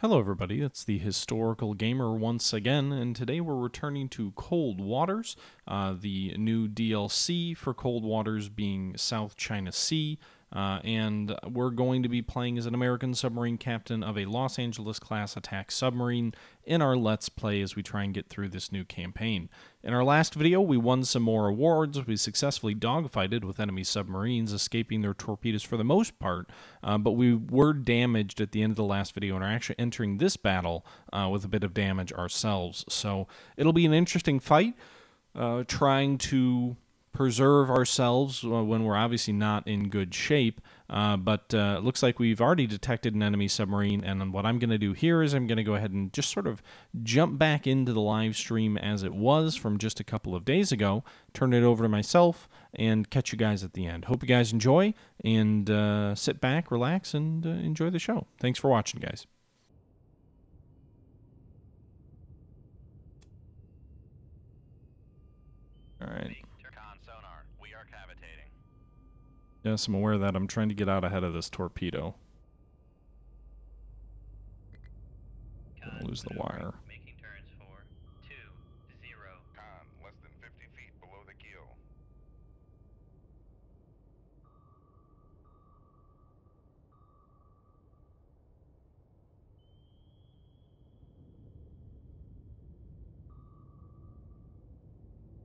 Hello everybody, it's the Historical Gamer once again, and today we're returning to Cold Waters, the new DLC for Cold Waters being South China Sea, and we're going to be playing as an American submarine captain of a Los Angeles-class attack submarine in our Let's Play as we try and get through this new campaign. In our last video, we won some more awards. We successfully dogfighted with enemy submarines, escaping their torpedoes for the most part, but we were damaged at the end of the last video and are actually entering this battle with a bit of damage ourselves. So it'll be an interesting fight, trying to preserve ourselves when we're obviously not in good shape, but it looks like we've already detected an enemy submarine, and what I'm going to do here is I'm going to go ahead and just sort of jump back into the live stream as it was from just a couple of days ago, turn it over to myself, and catch you guys at the end. Hope you guys enjoy, and sit back, relax, and enjoy the show. Thanks for watching, guys. All right. Yes, I'm aware of that. I'm trying to get out ahead of this torpedo. Don't lose the wire. Making turns for 20. Con, less than 50 feet below the keel.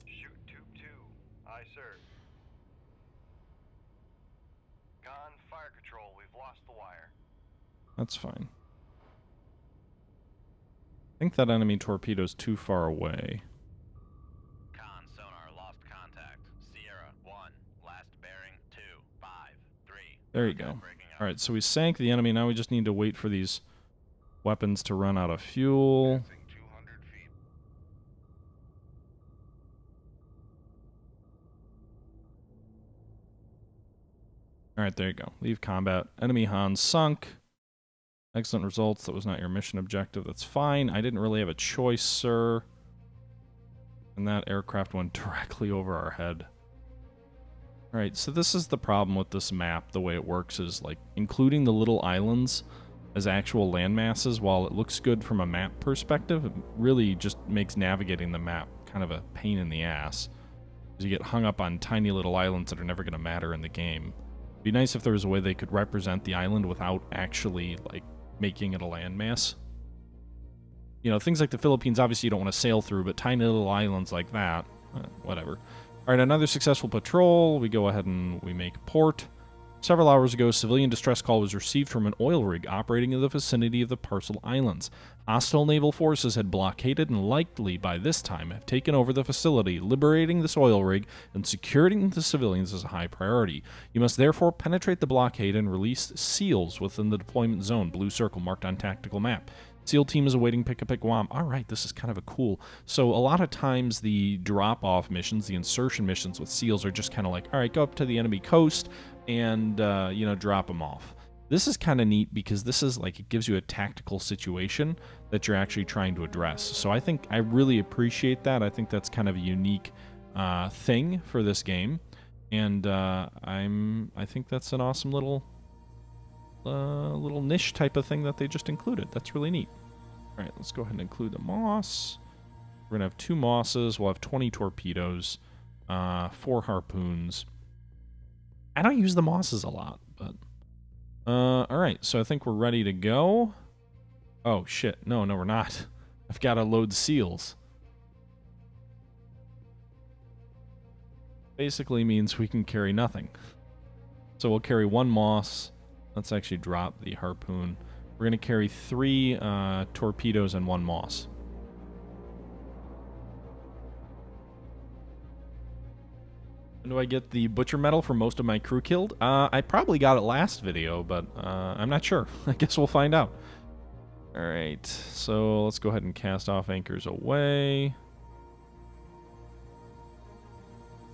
Shoot tube 2. Aye, sir. Con, fire control. We've lost the wire. That's fine. I think that enemy torpedo's too far away. Con, sonar lost contact. Sierra 1, last bearing 2, 5, 3. There you go. Alright, so we sank the enemy. Now we just need to wait for these weapons to run out of fuel. Passing 200 feet. Alright, there you go. Leave combat. Enemy Hans sunk. Excellent results. That was not your mission objective. That's fine. I didn't really have a choice, sir. And that aircraft went directly over our head. Alright, so this is the problem with this map. The way it works is, like, including the little islands as actual land masses, while it looks good from a map perspective, it really just makes navigating the map kind of a pain in the ass. Because you get hung up on tiny little islands that are never going to matter in the game. It'd be nice if there was a way they could represent the island without actually, like, making it a landmass. You know, things like the Philippines, obviously you don't want to sail through, but tiny little islands like that, whatever. All right, another successful patrol. We go ahead and we make port. Several hours ago, a civilian distress call was received from an oil rig operating in the vicinity of the Parcel Islands. Hostile naval forces had blockaded and likely by this time have taken over the facility. Liberating this oil rig and securing the civilians is a high priority. You must therefore penetrate the blockade and release SEALs within the deployment zone. Blue circle marked on tactical map. SEAL team is awaiting pickup at Guam. All right, this is kind of a cool. So a lot of times the drop-off missions, the insertion missions with SEALs are just kind of like, all right, go up to the enemy coast and, you know, drop them off. This is kind of neat because this is like, it gives you a tactical situation that you're actually trying to address. So I think I really appreciate that. I think that's kind of a unique thing for this game. And I think that's an awesome little niche type of thing that they just included. That's really neat. All right, let's go ahead and include the Moss. We're gonna have 2 Mosses. We'll have 20 torpedoes, 4 harpoons. I don't use the Mosses a lot, but all right. So I think we're ready to go. Oh shit! No, we're not. I've got to load SEALs. Basically means we can carry nothing. So we'll carry 1 Moss. Let's actually drop the harpoon. We're going to carry 3 torpedoes and 1 Moss. And do I get the Butcher Medal for most of my crew killed? I probably got it last video, but I'm not sure. I guess we'll find out. Alright, so let's go ahead and cast off anchors away.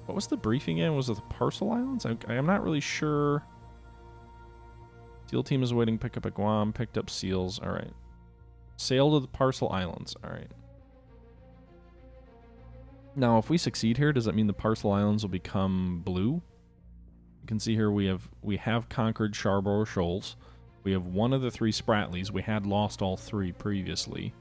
What was the briefing in? Was it the Parcel Islands? I'm not really sure. SEAL team is awaiting pickup at Guam. Picked up SEALs. All right. Sail to the Parcel Islands. All right. Now, if we succeed here, does that mean the Parcel Islands will become blue? You can see here we have conquered Scarborough Shoals. We have one of the 3 Spratlys. We had lost all 3 previously.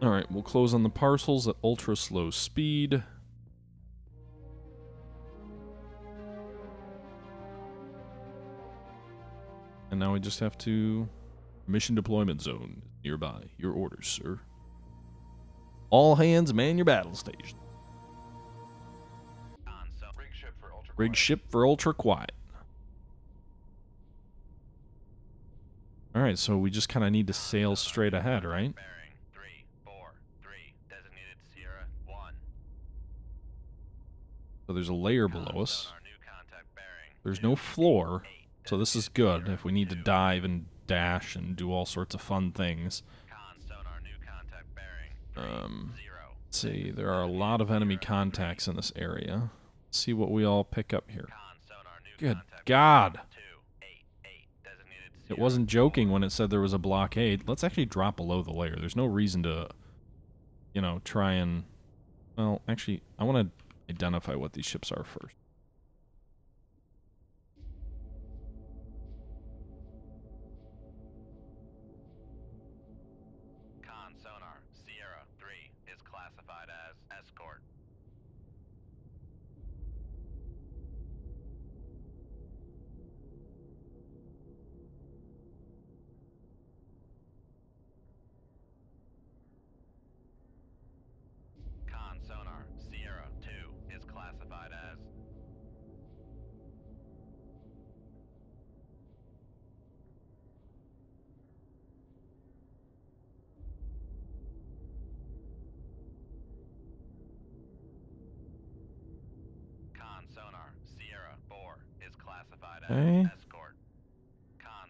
Alright, we'll close on the parcels at ultra slow speed. And now we just have to... Mission deployment zone nearby. Your orders, sir. All hands man your battle station. Rig ship for ultra quiet. Alright, so we just kind of need to sail straight ahead, right? Bearing 343, designated Sierra 1. So there's a layer below us. Sonar new contact bearing There's no floor, so this is good if we need to dive and dash and do all sorts of fun things. sonar new contact bearing 30. Let's see, there are a lot of enemy contacts in this area. Let's see what we all pick up here. Sonar new Good contact God! 288, designated It Sierra wasn't joking when it said there was a blockade. Let's actually drop below the layer. There's no reason to, you know, try and... Well, actually, I want to identify what these ships are first. sonar Sierra 3 is classified as escort. Sonar Sierra 2 is classified as sonar Sierra 4 is classified as Okay. escort.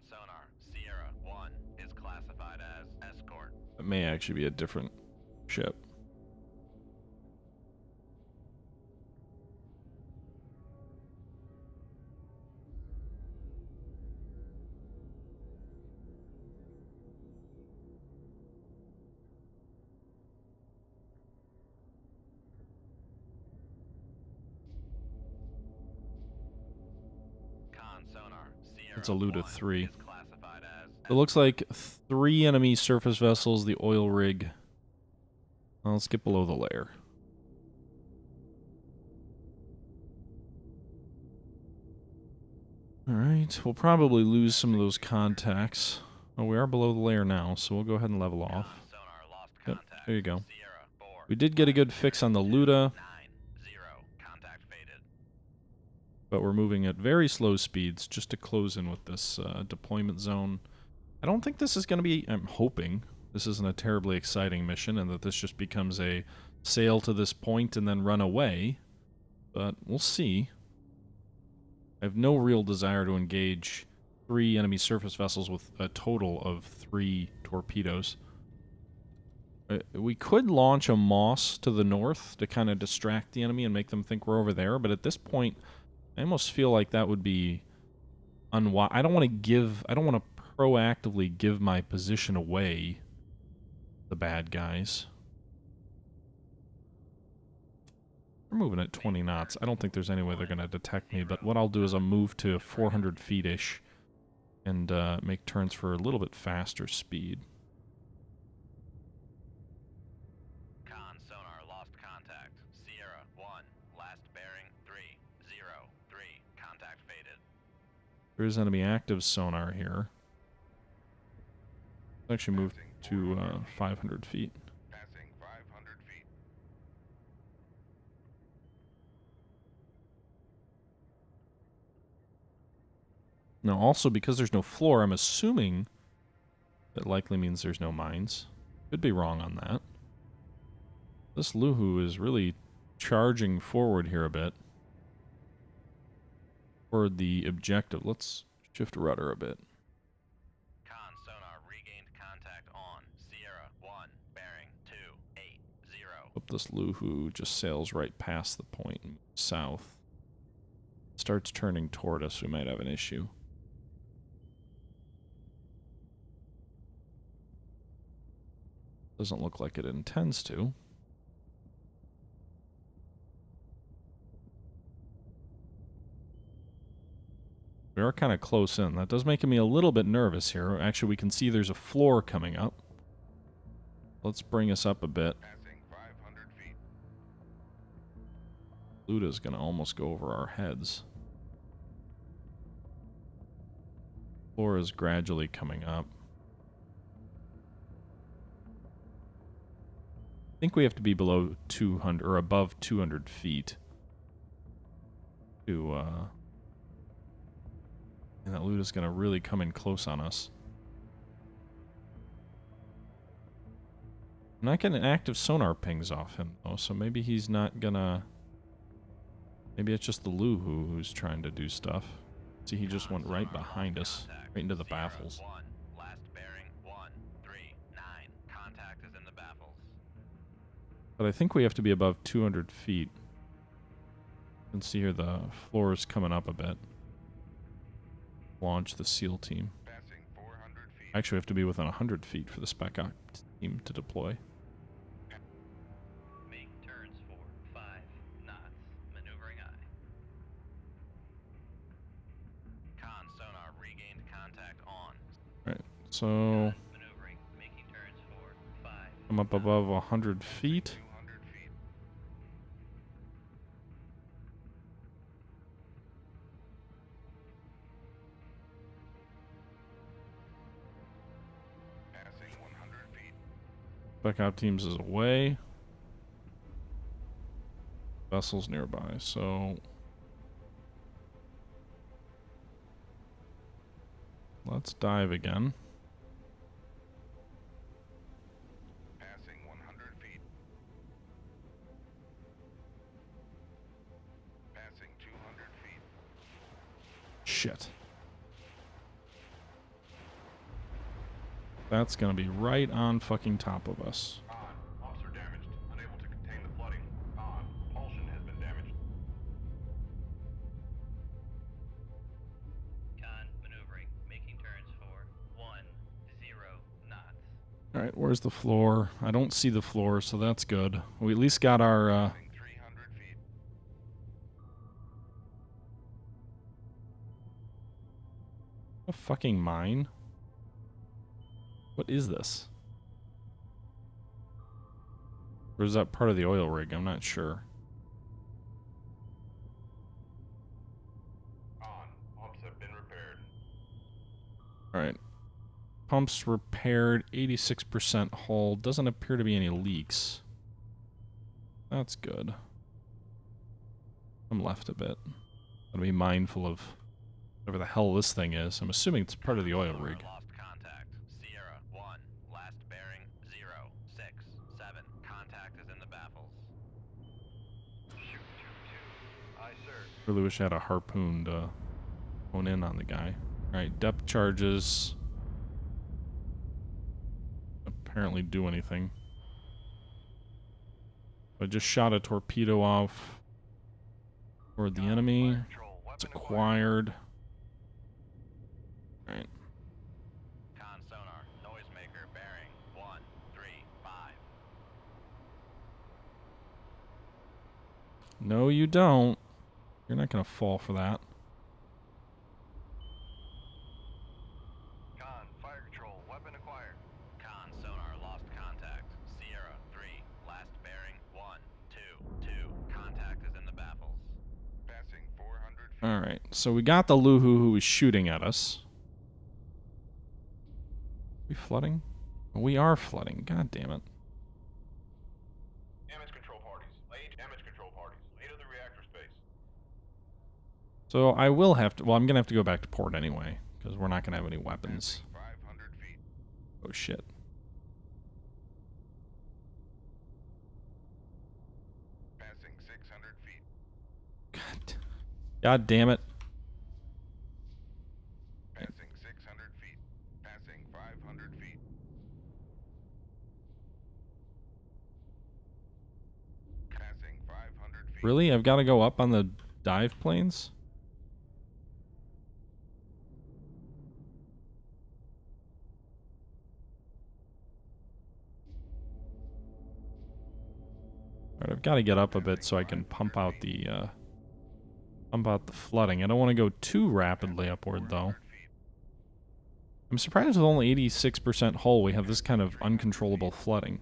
Sonar Sierra 1 is classified as escort. It may actually be a different ship. Sonar Sierra It's a loot of 1 3. is classified as It looks like 3 enemy surface vessels, the oil rig. Well, let's get below the layer. Alright, we'll probably lose some of those contacts. Oh, we are below the layer now, so we'll go ahead and level off. sonar lost Yep, contact. there you go. Sierra 4 We did get a good fix on the Luda, 90 contact faded. but we're moving at very slow speeds just to close in with this deployment zone. I don't think this is going to be... I'm hoping this isn't a terribly exciting mission and that this just becomes a sail to this point and then run away. But we'll see. I have no real desire to engage 3 enemy surface vessels with a total of 3 torpedoes. We could launch a Moss to the north to kind of distract the enemy and make them think we're over there, but at this point, I almost feel like that would be unwise. I don't want to proactively give my position away, the bad guys. We're moving at 20 knots. I don't think there's any way they're going to detect me, but what I'll do is I'll move to 400 feet-ish and make turns for a little bit faster speed. Sonar lost contact. Sierra 1, last bearing 303. Contact faded. There is enemy active sonar here. Let's actually move to 500 feet. Passing 500 feet. Now, also, because there's no floor, I'm assuming that likely means there's no mines. Could be wrong on that. This Luhu is really charging forward here a bit. Toward the objective. Let's shift rudder a bit. Sonar regained contact on Sierra 1, bearing 280. Hope this Luhu just sails right past the point and moves south. Starts turning toward us, we might have an issue. Doesn't look like it intends to. We are kind of close in. That does make me a little bit nervous here. Actually, we can see there's a floor coming up. Let's bring us up a bit. Passing 500 feet. Luda's going to almost go over our heads. Floor is gradually coming up. I think we have to be below 200 or above 200 feet to and that Luda's going to really come in close on us. I'm not getting active sonar pings off him though, so maybe he's not gonna. Maybe it's just the Luhu who's trying to do stuff. See, he just went right behind us, right into the baffles. Last bearing 139. Contact is in the baffles. But I think we have to be above 200 feet. You can see here the floor is coming up a bit. Launch the SEAL team. Passing 400 feet. Actually, we have to be within 100 feet for the Spec Ops team to deploy. Make turns for 5 knots. Maneuvering eye. Con sonar regained contact on. Right, so Maneuvering. Making turns for 5. I'm up above 100 feet. 200 feet. Passing 100 feet. Spec Ops teams is away. Vessels nearby, so let's dive again. Passing 100 feet. Passing 200 feet. Shit. That's gonna be right on fucking top of us. On. Pumps are damaged. Unable to contain the flooding. On. Propulsion has been damaged. Con maneuvering. Making turns for 10 knots. Alright, where's the floor? I don't see the floor, so that's good. We at least got our, Passing 300 feet. a fucking mine? What is this? Or is that part of the oil rig? I'm not sure. On. Pumps have been repaired. Alright. Pumps repaired, 86% hull. Doesn't appear to be any leaks. That's good. I'm left a bit. Gotta be mindful of whatever the hell this thing is. I'm assuming it's part of the oil rig. Lost contact. Sierra 1. Last bearing 067. Contact is in the baffles. Shoot 2-2. Aye, sir. Really wish I had a harpoon to hone in on the guy. Alright, depth charges. Apparently do anything. I just shot a torpedo off toward the enemy. Fire control. It's Weapon acquired. Alright. Con sonar. Noisemaker bearing 135. No, you don't. You're not gonna fall for that. Con. Fire control. Weapon acquired. Con sonar lost contact. Sierra 3. Last bearing 122. Contact is in the baffles. Passing 400 feet. Alright, so we got the Luhu who was shooting at us. We flooding? We are flooding. God damn it. Damage control parties. Late damage control parties. Late of the reactor space. So I will have to... Well, I'm gonna have to go back to port anyway, because we're not gonna have any weapons. Passing 500 feet. Oh shit. Passing 600 feet. God damn it. Passing 600 feet. Passing 500 feet. Passing 500 feet. Really? I've got to go up on the dive planes? Alright, I've got to get up a bit so I can pump out the pump out the flooding. I don't want to go too rapidly upward, though. I'm surprised with only 86% hull we have this kind of uncontrollable flooding.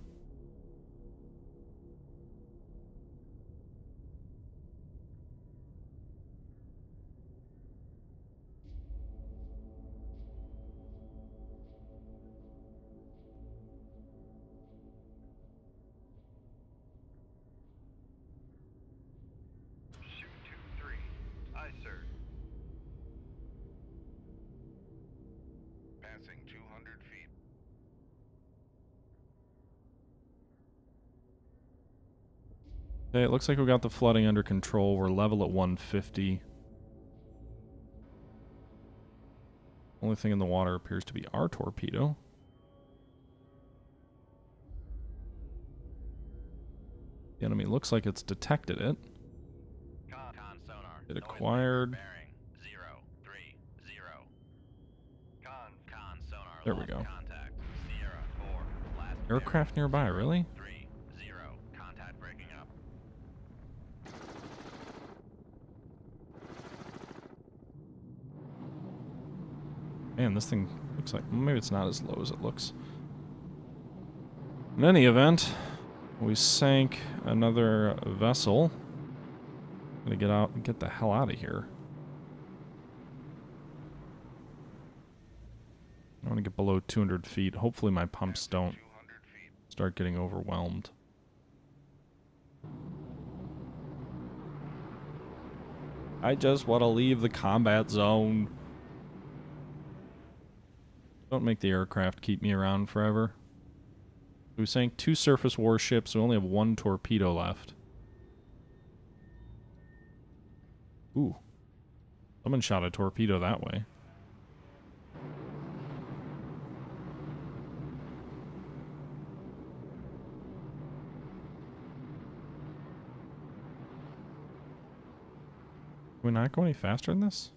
Shoot 2-3. Aye, sir. Passing 200 feet. Okay, it looks like we got the flooding under control. We're level at 150. Only thing in the water appears to be our torpedo. The enemy looks like it's detected it. Con sonar. It acquired. Bearing 030. Con sonar. There we lost go. Contact. Sierra 4. Last Aircraft nearby, really? 30. Contact breaking up. Man, this thing looks like... Maybe it's not as low as it looks. In any event, we sank another vessel. Gonna get out and get the hell out of here. I want to get below 200 feet. Hopefully my pumps don't start getting overwhelmed. I just want to leave the combat zone. Don't make the aircraft keep me around forever. We sank 2 surface warships. We only have 1 torpedo left. Ooh. Someone shot a torpedo that way. Can we not go any faster than this?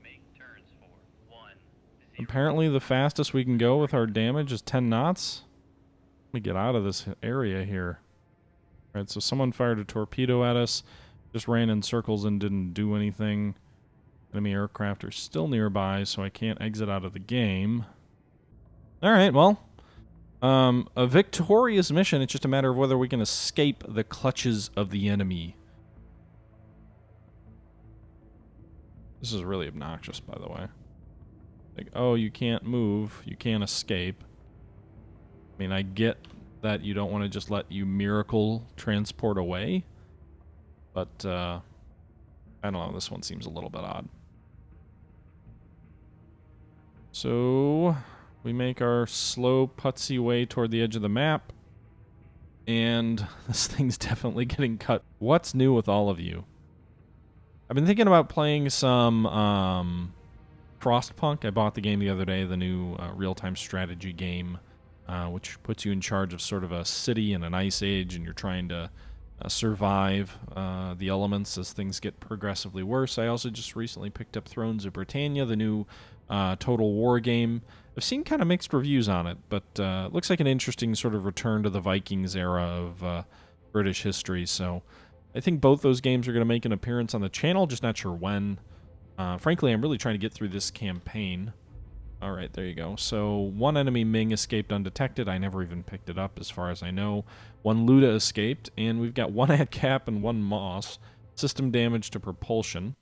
Make turns for 1. Apparently the fastest we can go with our damage is 10 knots. Let me get out of this area here. Alright, so someone fired a torpedo at us. Just ran in circles and didn't do anything. Enemy aircraft are still nearby, so I can't exit out of the game. Alright, well. A victorious mission. It's just a matter of whether we can escape the clutches of the enemy. This is really obnoxious, by the way. Like, oh, you can't move. You can't escape. I mean, I get that you don't want to just let you miracle transport away. But, I don't know. This one seems a little bit odd. So, we make our slow, putsy way toward the edge of the map. And this thing's definitely getting cut. What's new with all of you? I've been thinking about playing some Frostpunk. I bought the game the other day, the new real-time strategy game, which puts you in charge of sort of a city in an ice age, and you're trying to survive the elements as things get progressively worse. I also just recently picked up Thrones of Britannia, the new Total War game. I've seen kind of mixed reviews on it, but it looks like an interesting sort of return to the Vikings era of British history, so I think both those games are going to make an appearance on the channel, just not sure when. Frankly, I'm really trying to get through this campaign. Alright, there you go. So, 1 enemy Ming escaped undetected. I never even picked it up, as far as I know. 1 Luda escaped, and we've got 1 AdCap and 1 Moss. System damage to propulsion.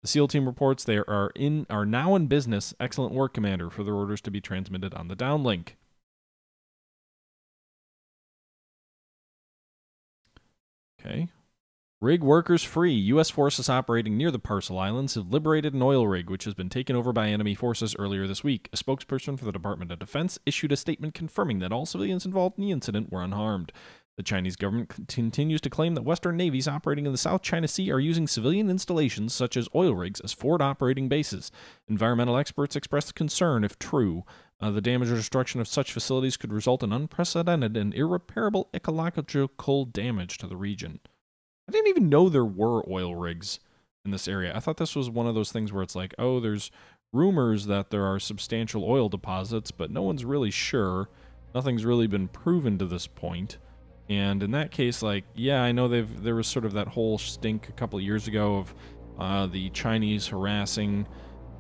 The SEAL team reports they are now in business. Excellent work, Commander. Further orders to be transmitted on the downlink. Okay. Rig workers free. U.S. forces operating near the Parcel Islands have liberated an oil rig, which has been taken over by enemy forces earlier this week. A spokesperson for the Department of Defense issued a statement confirming that all civilians involved in the incident were unharmed. The Chinese government continues to claim that Western navies operating in the South China Sea are using civilian installations such as oil rigs as forward operating bases. Environmental experts expressed concern, if true, the damage or destruction of such facilities could result in unprecedented and irreparable ecological damage to the region. I didn't even know there were oil rigs in this area. I thought this was one of those things where it's like, oh, there's rumors that there are substantial oil deposits, but no one's really sure. Nothing's really been proven to this point. And in that case, like, yeah, I know there was sort of that whole stink a couple of years ago of the Chinese harassing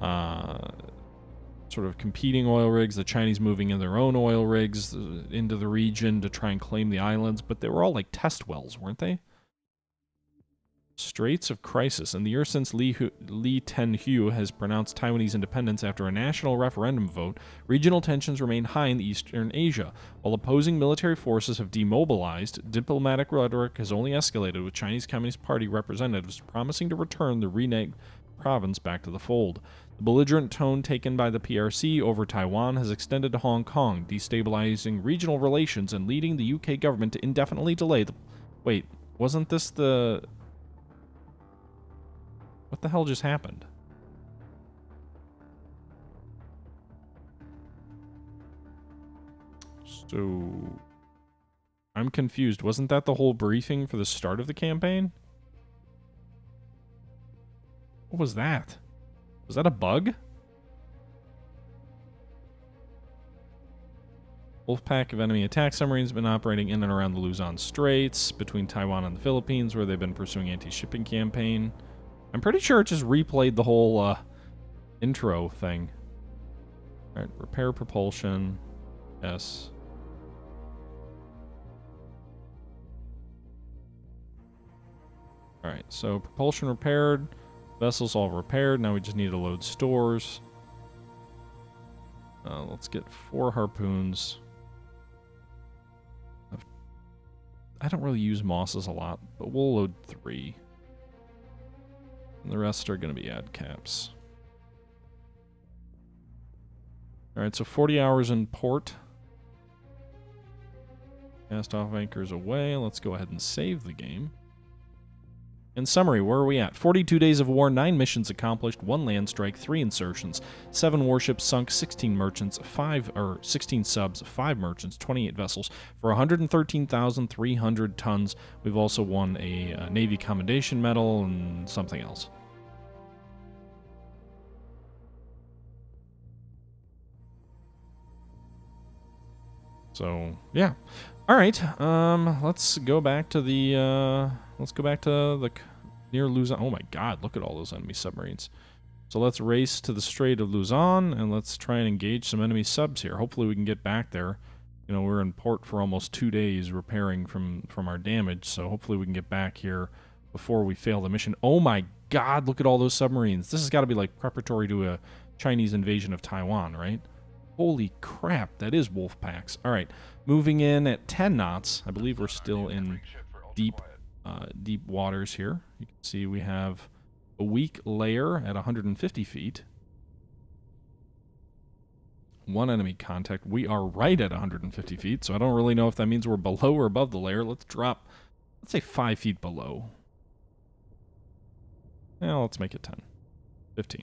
sort of competing oil rigs, the Chinese moving in their own oil rigs into the region to try and claim the islands, but they were all like test wells, weren't they? Straits of Crisis. In the year since Lee Ten-hu has pronounced Taiwanese independence after a national referendum vote, regional tensions remain high in Eastern Asia. While opposing military forces have demobilized, diplomatic rhetoric has only escalated, with Chinese Communist Party representatives promising to return the reneged province back to the fold. The belligerent tone taken by the PRC over Taiwan has extended to Hong Kong, destabilizing regional relations and leading the UK government to indefinitely delay the... Wait, wasn't this the... What the hell just happened? So... I'm confused. Wasn't that the whole briefing for the start of the campaign? What was that? Was that a bug? Wolfpack of enemy attack submarines have been operating in and around the Luzon Straits, between Taiwan and the Philippines, where they've been pursuing anti-shipping campaign. I'm pretty sure it just replayed the whole intro thing. Alright, repair propulsion. Yes. Alright, so propulsion repaired. Vessels all repaired. Now we just need to load stores. Let's get 4 harpoons. I don't really use mosses a lot, but we'll load 3. And the rest are going to be ad caps. Alright, so 40 hours in port. Cast off anchors away. Let's go ahead and save the game. In summary, where are we at? 42 days of war, 9 missions accomplished, 1 land strike, 3 insertions, 7 warships sunk, 16 merchants, 16 subs, 5 merchants, 28 vessels for 113,300 tons. We've also won a Navy Commendation Medal and something else. So, yeah. All right. Let's go back to the near Luzon. Oh my God! Look at all those enemy submarines. So let's race to the Strait of Luzon and let's try and engage some enemy subs here. Hopefully we can get back there. You know, we're in port for almost 2 days repairing from our damage. So hopefully we can get back here before we fail the mission. Oh my God! Look at all those submarines. This has got to be like preparatory to a Chinese invasion of Taiwan, right? Holy crap! That is wolf packs. All right. Moving in at 10 knots. I believe we're still in deep waters here. You can see we have a weak layer at 150 feet. 1 enemy contact. We are right at 150 feet, so I don't really know if that means we're below or above the layer. Let's drop, let's say 5 feet below. Well, let's make it 10. 15.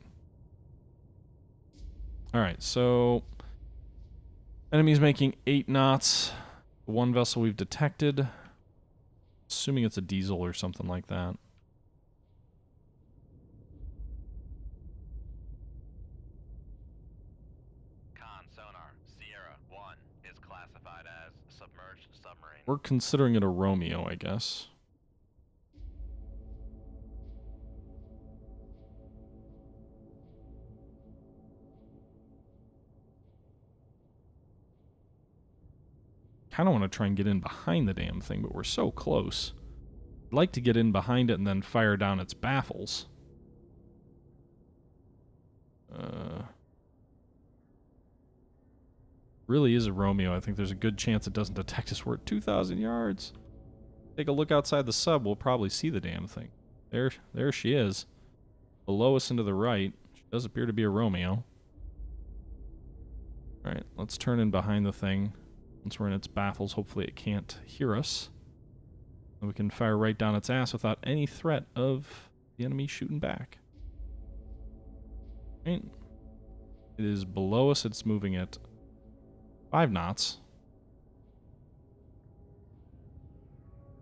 Alright, so... Enemy's making 8 knots. 1 vessel we've detected. Assuming it's a diesel or something like that. Con sonar, Sierra 1 is classified as submerged submarine. We're considering it a Romeo, I guess. Kind of want to try and get in behind the damn thing, but we're so close. I'd like to get in behind it and then fire down its baffles. Really is a Romeo. I think there's a good chance it doesn't detect us. We're at 2,000 yards. Take a look outside the sub. We'll probably see the damn thing. There she is. Below us and to the right. She does appear to be a Romeo. Alright, let's turn in behind the thing. Once we're in its baffles, hopefully it can't hear us. And we can fire right down its ass without any threat of the enemy shooting back. Right. It is below us. It's moving at 5 knots.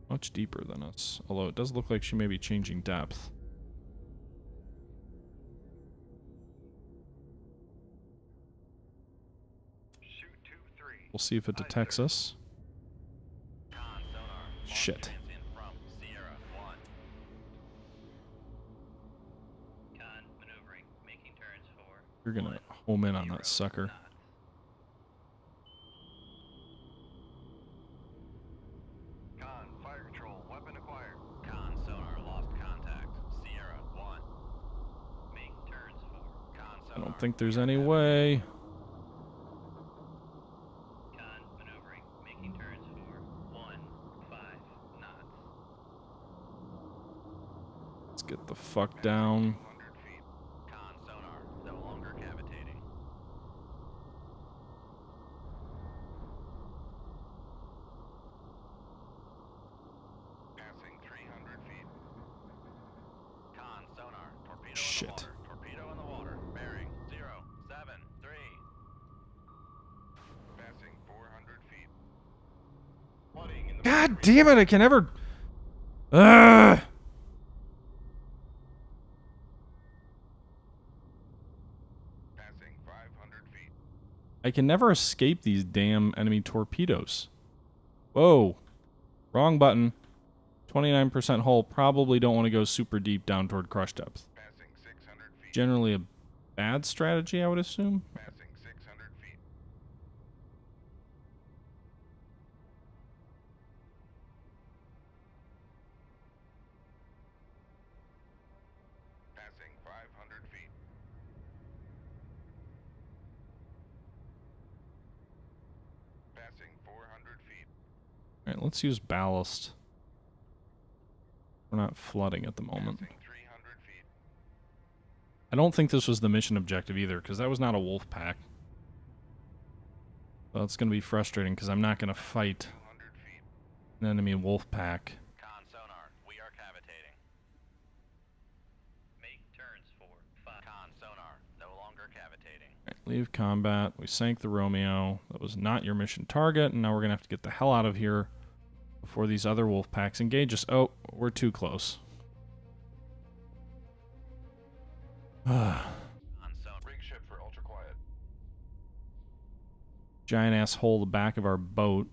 Much deeper than us. Although it does look like she may be changing depth. We'll see if it detects us. Con sonar, Shit. Transient from Sierra 1. Con maneuvering, making turns for You're gonna home in on that sucker. knots. Con, fire control, weapon acquired. Con sonar lost contact. Sierra 1. Make turns for Con I sonar. don't think there's any way. Con maneuvering, making turns for 1-5 knots. Let's get the fuck down. 200 feet. Con sonar no longer cavitating. Passing 300 feet. Con sonar torpedo Shit. in the water. Torpedo in the water. Bearing 073. Passing 400 feet. Flooding in the God damn it! I can never. Ugh! Passing 500 feet. I can never escape these damn enemy torpedoes. Whoa. Wrong button. 29% hull. Probably don't want to go super deep down toward crush depth. Passing 600 feet. Generally a bad strategy, I would assume. Passing 600 feet. Passing 500 feet. Passing 400 feet. Alright, let's use ballast. We're not flooding at the moment. Passing 300 feet. I don't think this was the mission objective either, because that was not a wolf pack. So it's going to be frustrating, because I'm not going to fight 200 feet. an enemy wolf pack. Con sonar, we are cavitating. Make turns for 5. Con sonar no longer cavitating. Alright, leave combat. We sank the Romeo. That was not your mission target, and now we're going to have to get the hell out of here before these other wolf packs engage us. Oh, we're too close. Con sonar. Rig ship for ultra quiet. Giant ass hole the back of our boat.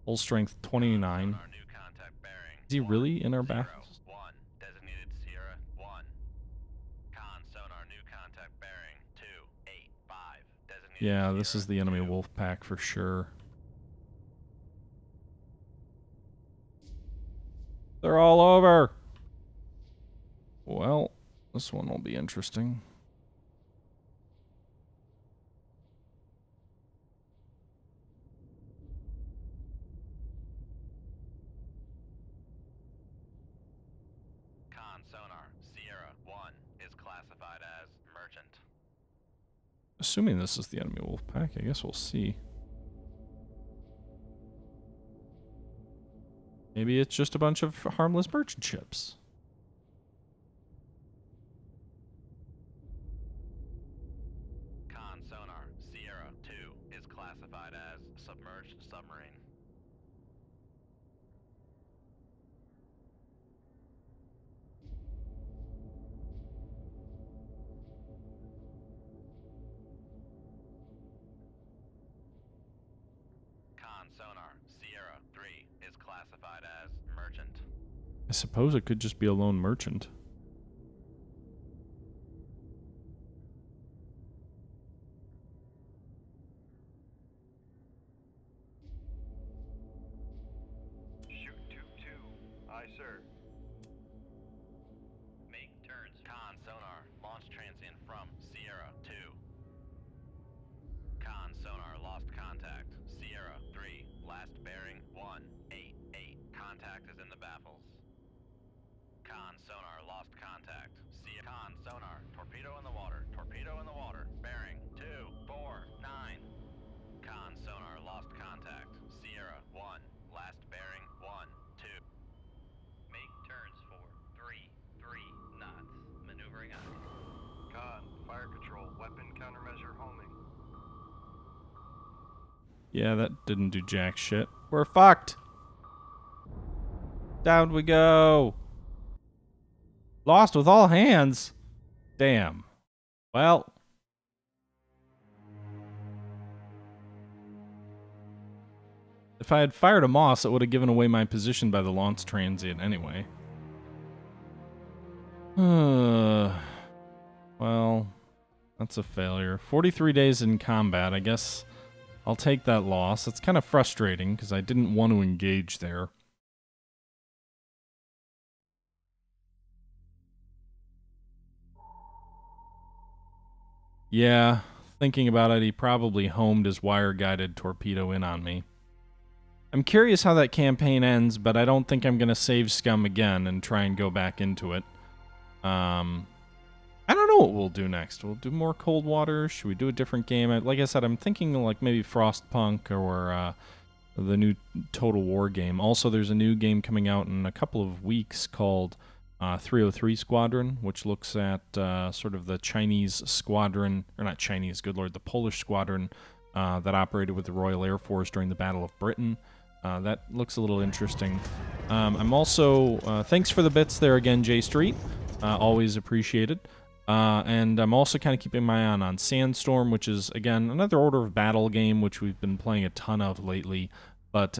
Hull strength 29. Sonar new contact bearing. Is he really in our 0, battles? 1. Designated Sierra 1. Con sonar new contact bearing 285. Designated Yeah, this Sierra is the enemy 2. wolf pack for sure. They're all over. Well, this one will be interesting. Con sonar Sierra 1 is classified as merchant. Assuming this is the enemy wolf pack, I guess we'll see. Maybe it's just a bunch of harmless merchant ships. Con sonar Sierra 2 is classified as submerged submarine. Con sonar Sierra 3 is classified as merchant. I suppose it could just be a lone merchant. Shoot 2-2. Aye, sir. Make turns for Con sonar launch transient from Sierra 2. Con sonar lost contact. Sierra 3 last bearing 188. Contact is in the baffles. Con sonar lost contact. Con sonar torpedo in the water. Torpedo in the water. Bearing 249. Con sonar lost contact. Sierra 1 last bearing 12. make turns for 3 knots. Maneuvering on. Con, fire control, weapon countermeasure homing. Yeah, that didn't do jack shit. We're fucked. Down we go. Lost with all hands. Damn. Well. If I had fired a Moss, it would have given away my position by the launch transient anyway. Well, that's a failure. 43 days in combat. I guess I'll take that loss. It's kind of frustrating because I didn't want to engage there. Yeah, thinking about it, he probably homed his wire-guided torpedo in on me. I'm curious how that campaign ends, but I don't think I'm going to save Scum again and try and go back into it. I don't know what we'll do next. We'll do more Cold Water. Should we do a different game? Like I said, I'm thinking like maybe Frostpunk or the new Total War game. Also, there's a new game coming out in a couple of weeks called 303 Squadron, which looks at sort of the Chinese squadron, or not Chinese, good lord, the Polish squadron that operated with the Royal Air Force during the Battle of Britain. That looks a little interesting. I'm also, thanks for the bits there again, J Street. Always appreciated. And I'm also kind of keeping my eye on Sandstorm, which is, again, another Order of Battle game, which we've been playing a ton of lately, but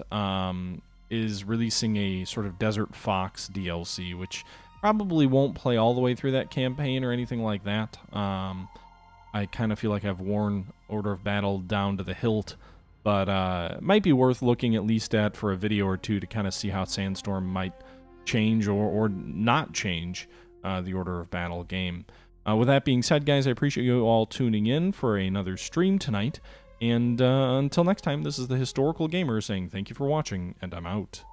is releasing a sort of Desert Fox DLC, which probably won't play all the way through that campaign or anything like that. I kind of feel like I've worn Order of Battle down to the hilt, but it might be worth looking at least at for a video or two to kind of see how Sandstorm might change or not change the Order of Battle game. With that being said, guys, I appreciate you all tuning in for another stream tonight. And until next time, this is the Historical Gamer saying thank you for watching, and I'm out.